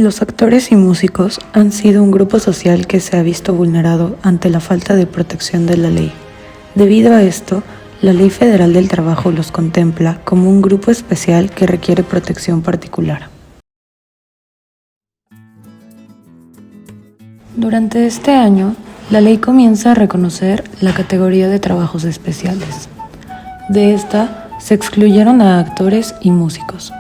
Los actores y músicos han sido un grupo social que se ha visto vulnerado ante la falta de protección de la ley. Debido a esto, la Ley Federal del Trabajo los contempla como un grupo especial que requiere protección particular. Durante este año, la ley comienza a reconocer la categoría de trabajos especiales. De esta, se excluyeron a actores y músicos.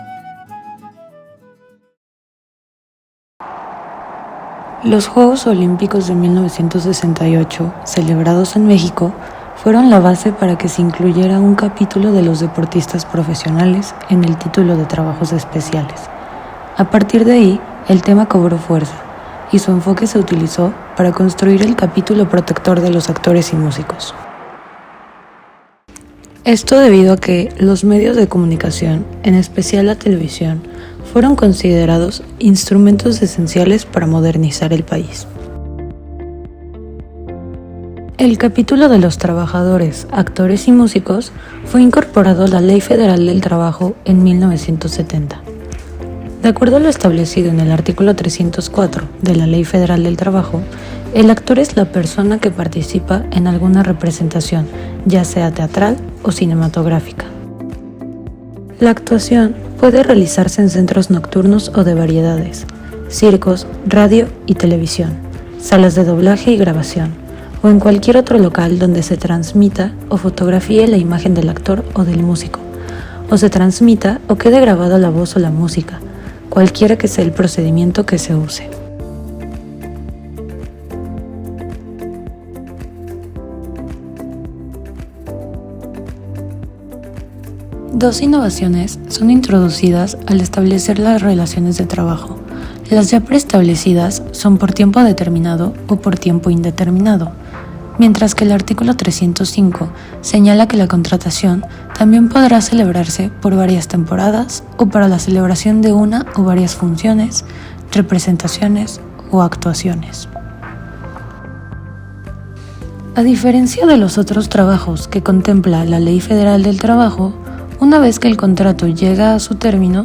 Los Juegos Olímpicos de 1968, celebrados en México, fueron la base para que se incluyera un capítulo de los deportistas profesionales en el título de trabajos especiales. A partir de ahí, el tema cobró fuerza y su enfoque se utilizó para construir el capítulo protector de los actores y músicos. Esto debido a que los medios de comunicación, en especial la televisión, fueron considerados instrumentos esenciales para modernizar el país. El capítulo de los trabajadores, actores y músicos fue incorporado a la Ley Federal del Trabajo en 1970. De acuerdo a lo establecido en el artículo 304 de la Ley Federal del Trabajo, el actor es la persona que participa en alguna representación, ya sea teatral o cinematográfica. La actuación puede realizarse en centros nocturnos o de variedades, circos, radio y televisión, salas de doblaje y grabación, o en cualquier otro local donde se transmita o fotografíe la imagen del actor o del músico, o se transmita o quede grabada la voz o la música, cualquiera que sea el procedimiento que se use. Dos innovaciones son introducidas al establecer las relaciones de trabajo. Las ya preestablecidas son por tiempo determinado o por tiempo indeterminado, mientras que el artículo 305 señala que la contratación también podrá celebrarse por varias temporadas o para la celebración de una o varias funciones, representaciones o actuaciones. A diferencia de los otros trabajos que contempla la Ley Federal del Trabajo, una vez que el contrato llega a su término,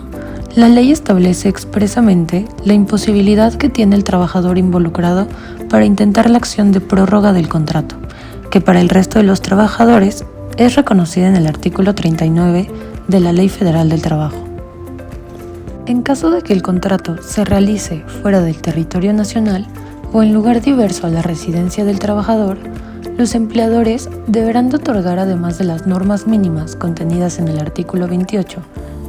la ley establece expresamente la imposibilidad que tiene el trabajador involucrado para intentar la acción de prórroga del contrato, que para el resto de los trabajadores es reconocida en el artículo 39 de la Ley Federal del Trabajo. En caso de que el contrato se realice fuera del territorio nacional o en lugar diverso a la residencia del trabajador, los empleadores deberán de otorgar, además de las normas mínimas contenidas en el artículo 28,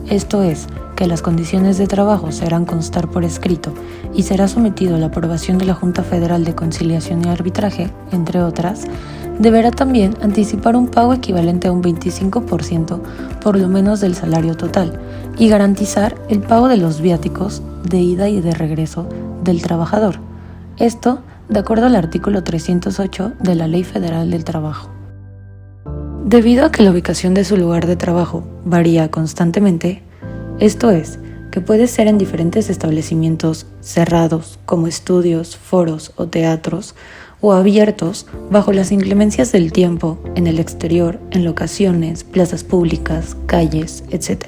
esto es, que las condiciones de trabajo se harán constar por escrito y será sometido a la aprobación de la Junta Federal de Conciliación y Arbitraje, entre otras, deberá también anticipar un pago equivalente a un 25% por lo menos del salario total y garantizar el pago de los viáticos de ida y de regreso del trabajador. Esto de acuerdo al artículo 308 de la Ley Federal del Trabajo. Debido a que la ubicación de su lugar de trabajo varía constantemente, esto es, que puede ser en diferentes establecimientos cerrados como estudios, foros o teatros, o abiertos bajo las inclemencias del tiempo, en el exterior, en locaciones, plazas públicas, calles, etc.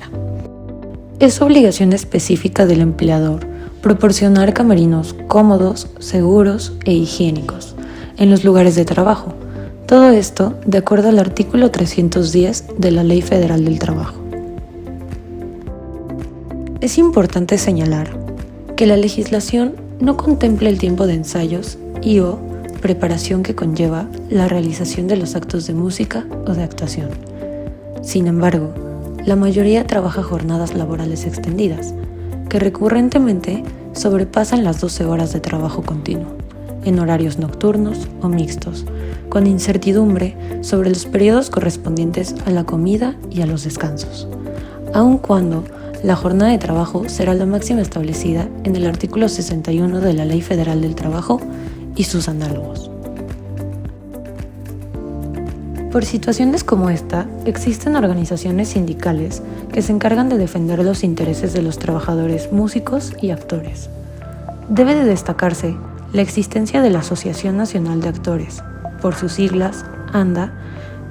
Es obligación específica del empleador proporcionar camerinos cómodos, seguros e higiénicos en los lugares de trabajo. Todo esto de acuerdo al artículo 310 de la Ley Federal del Trabajo. Es importante señalar que la legislación no contempla el tiempo de ensayos y o preparación que conlleva la realización de los actos de música o de actuación. Sin embargo, la mayoría trabaja jornadas laborales extendidas, que recurrentemente sobrepasan las 12 horas de trabajo continuo, en horarios nocturnos o mixtos, con incertidumbre sobre los periodos correspondientes a la comida y a los descansos, aun cuando la jornada de trabajo será la máxima establecida en el artículo 61 de la Ley Federal del Trabajo y sus análogos. Por situaciones como esta, existen organizaciones sindicales que se encargan de defender los intereses de los trabajadores músicos y actores. Debe de destacarse la existencia de la Asociación Nacional de Actores, por sus siglas, ANDA,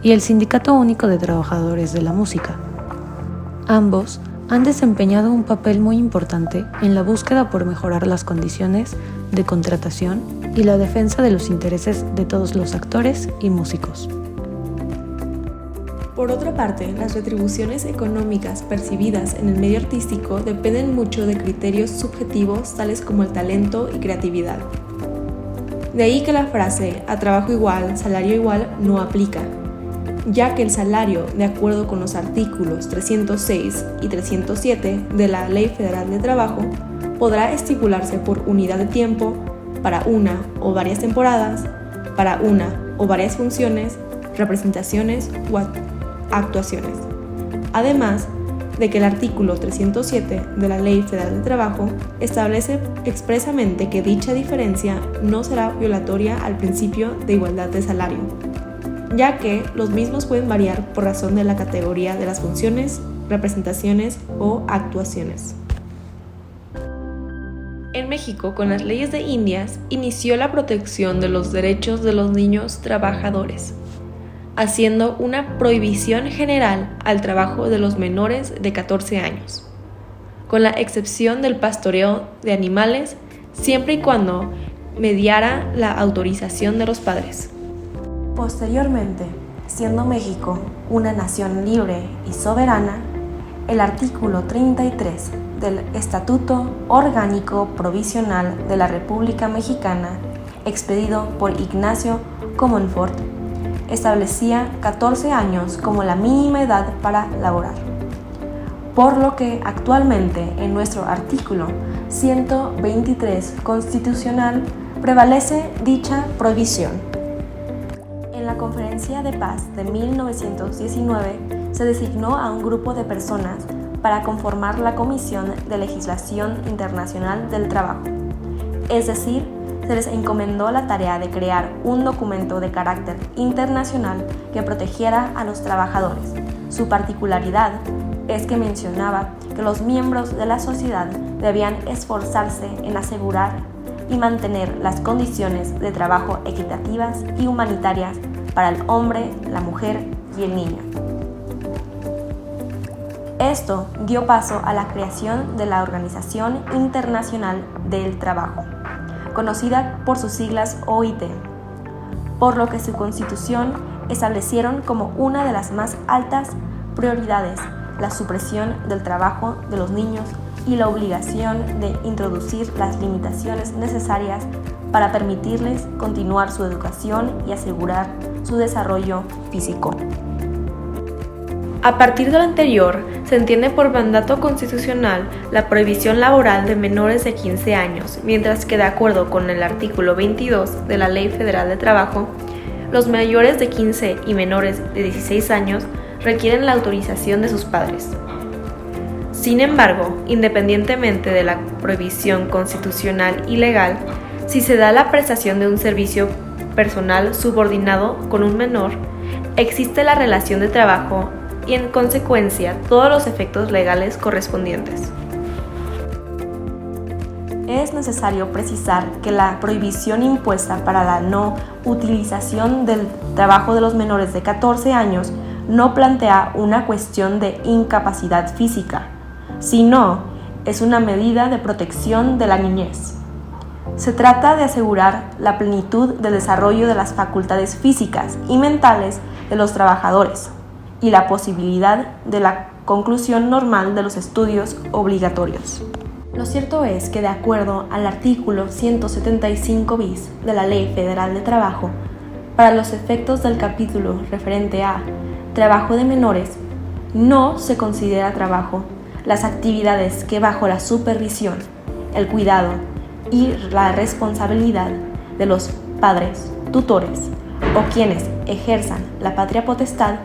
y el Sindicato Único de Trabajadores de la Música. Ambos han desempeñado un papel muy importante en la búsqueda por mejorar las condiciones de contratación y la defensa de los intereses de todos los actores y músicos. Por otra parte, las retribuciones económicas percibidas en el medio artístico dependen mucho de criterios subjetivos tales como el talento y creatividad. De ahí que la frase "a trabajo igual, salario igual" no aplica, ya que el salario, de acuerdo con los artículos 306 y 307 de la Ley Federal de Trabajo, podrá estipularse por unidad de tiempo, para una o varias temporadas, para una o varias funciones, representaciones o actuaciones. Además de que el artículo 307 de la Ley Federal de Trabajo establece expresamente que dicha diferencia no será violatoria al principio de igualdad de salario, ya que los mismos pueden variar por razón de la categoría de las funciones, representaciones o actuaciones. En México, con las leyes de Indias, inició la protección de los derechos de los niños trabajadores, haciendo una prohibición general al trabajo de los menores de 14 años, con la excepción del pastoreo de animales, siempre y cuando mediara la autorización de los padres. Posteriormente, siendo México una nación libre y soberana, el artículo 33 del Estatuto Orgánico Provisional de la República Mexicana, expedido por Ignacio Comonfort, establecía 14 años como la mínima edad para laborar, por lo que actualmente en nuestro artículo 123 constitucional prevalece dicha prohibición. En la Conferencia de Paz de 1919 se designó a un grupo de personas para conformar la Comisión de Legislación Internacional del Trabajo, es decir, se les encomendó la tarea de crear un documento de carácter internacional que protegiera a los trabajadores. Su particularidad es que mencionaba que los miembros de la sociedad debían esforzarse en asegurar y mantener las condiciones de trabajo equitativas y humanitarias para el hombre, la mujer y el niño. Esto dio paso a la creación de la Organización Internacional del Trabajo, conocida por sus siglas OIT, por lo que su constitución establecieron como una de las más altas prioridades la supresión del trabajo de los niños y la obligación de introducir las limitaciones necesarias para permitirles continuar su educación y asegurar su desarrollo físico. A partir de lo anterior, se entiende por mandato constitucional la prohibición laboral de menores de 15 años, mientras que de acuerdo con el artículo 22 de la Ley Federal de Trabajo, los mayores de 15 y menores de 16 años requieren la autorización de sus padres. Sin embargo, independientemente de la prohibición constitucional y legal, si se da la prestación de un servicio personal subordinado con un menor, existe la relación de trabajo y en consecuencia todos los efectos legales correspondientes. Es necesario precisar que la prohibición impuesta para la no utilización del trabajo de los menores de 14 años no plantea una cuestión de incapacidad física, sino es una medida de protección de la niñez. Se trata de asegurar la plenitud del desarrollo de las facultades físicas y mentales de los trabajadores y la posibilidad de la conclusión normal de los estudios obligatorios. Lo cierto es que de acuerdo al artículo 175 bis de la Ley Federal de Trabajo, para los efectos del capítulo referente a trabajo de menores, no se considera trabajo las actividades que bajo la supervisión, el cuidado y la responsabilidad de los padres, tutores o quienes ejerzan la patria potestad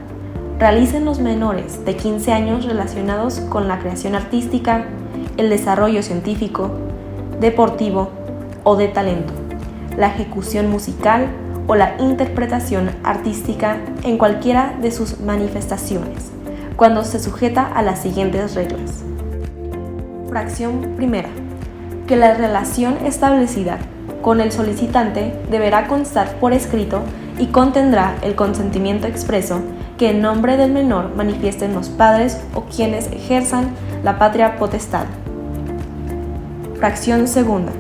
realicen los menores de 15 años relacionados con la creación artística, el desarrollo científico, deportivo o de talento, la ejecución musical o la interpretación artística en cualquiera de sus manifestaciones, cuando se sujeta a las siguientes reglas. Fracción primera. Que la relación establecida con el solicitante deberá constar por escrito y contendrá el consentimiento expreso que en nombre del menor manifiesten los padres o quienes ejerzan la patria potestad. Fracción segunda.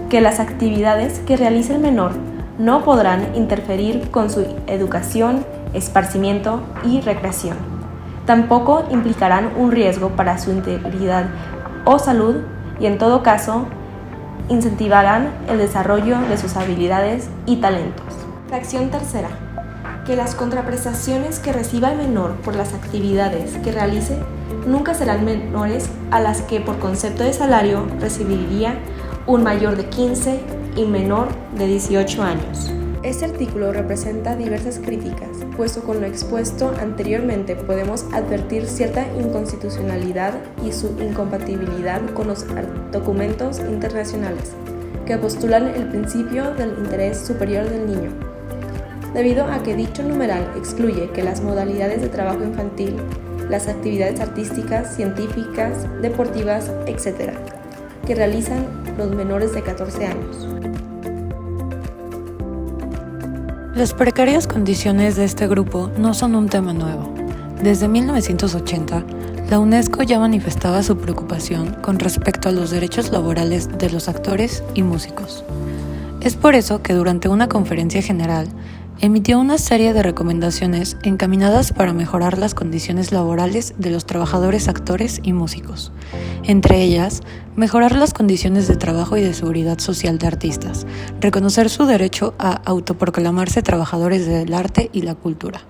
Que las actividades que realice el menor no podrán interferir con su educación, esparcimiento y recreación. Tampoco implicarán un riesgo para su integridad o salud y en todo caso incentivarán el desarrollo de sus habilidades y talentos. Fracción tercera. Que las contraprestaciones que reciba el menor por las actividades que realice nunca serán menores a las que por concepto de salario recibiría un mayor de 15 y menor de 18 años. Este artículo representa diversas críticas, puesto con lo expuesto anteriormente podemos advertir cierta inconstitucionalidad y su incompatibilidad con los documentos internacionales que postulan el principio del interés superior del niño, debido a que dicho numeral excluye que las modalidades de trabajo infantil, las actividades artísticas, científicas, deportivas, etc., que realizan los menores de 14 años. Las precarias condiciones de este grupo no son un tema nuevo. Desde 1980, la UNESCO ya manifestaba su preocupación con respecto a los derechos laborales de los actores y músicos. Es por eso que durante una conferencia general emitió una serie de recomendaciones encaminadas para mejorar las condiciones laborales de los trabajadores actores y músicos. Entre ellas, mejorar las condiciones de trabajo y de seguridad social de artistas, reconocer su derecho a autoproclamarse trabajadores del arte y la cultura,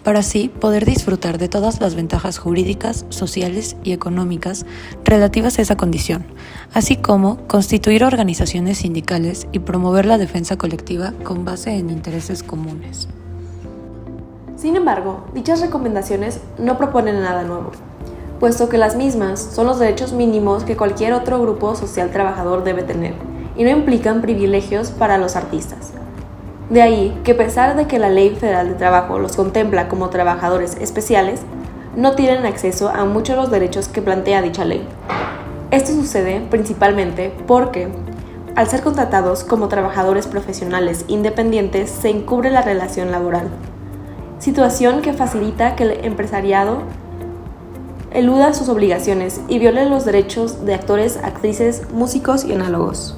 para así poder disfrutar de todas las ventajas jurídicas, sociales y económicas relativas a esa condición, así como constituir organizaciones sindicales y promover la defensa colectiva con base en intereses comunes. Sin embargo, dichas recomendaciones no proponen nada nuevo, puesto que las mismas son los derechos mínimos que cualquier otro grupo social trabajador debe tener, y no implican privilegios para los artistas. De ahí que a pesar de que la Ley Federal de Trabajo los contempla como trabajadores especiales, no tienen acceso a muchos de los derechos que plantea dicha ley. Esto sucede principalmente porque, al ser contratados como trabajadores profesionales independientes, se encubre la relación laboral, situación que facilita que el empresariado eluda sus obligaciones y viole los derechos de actores, actrices, músicos y análogos.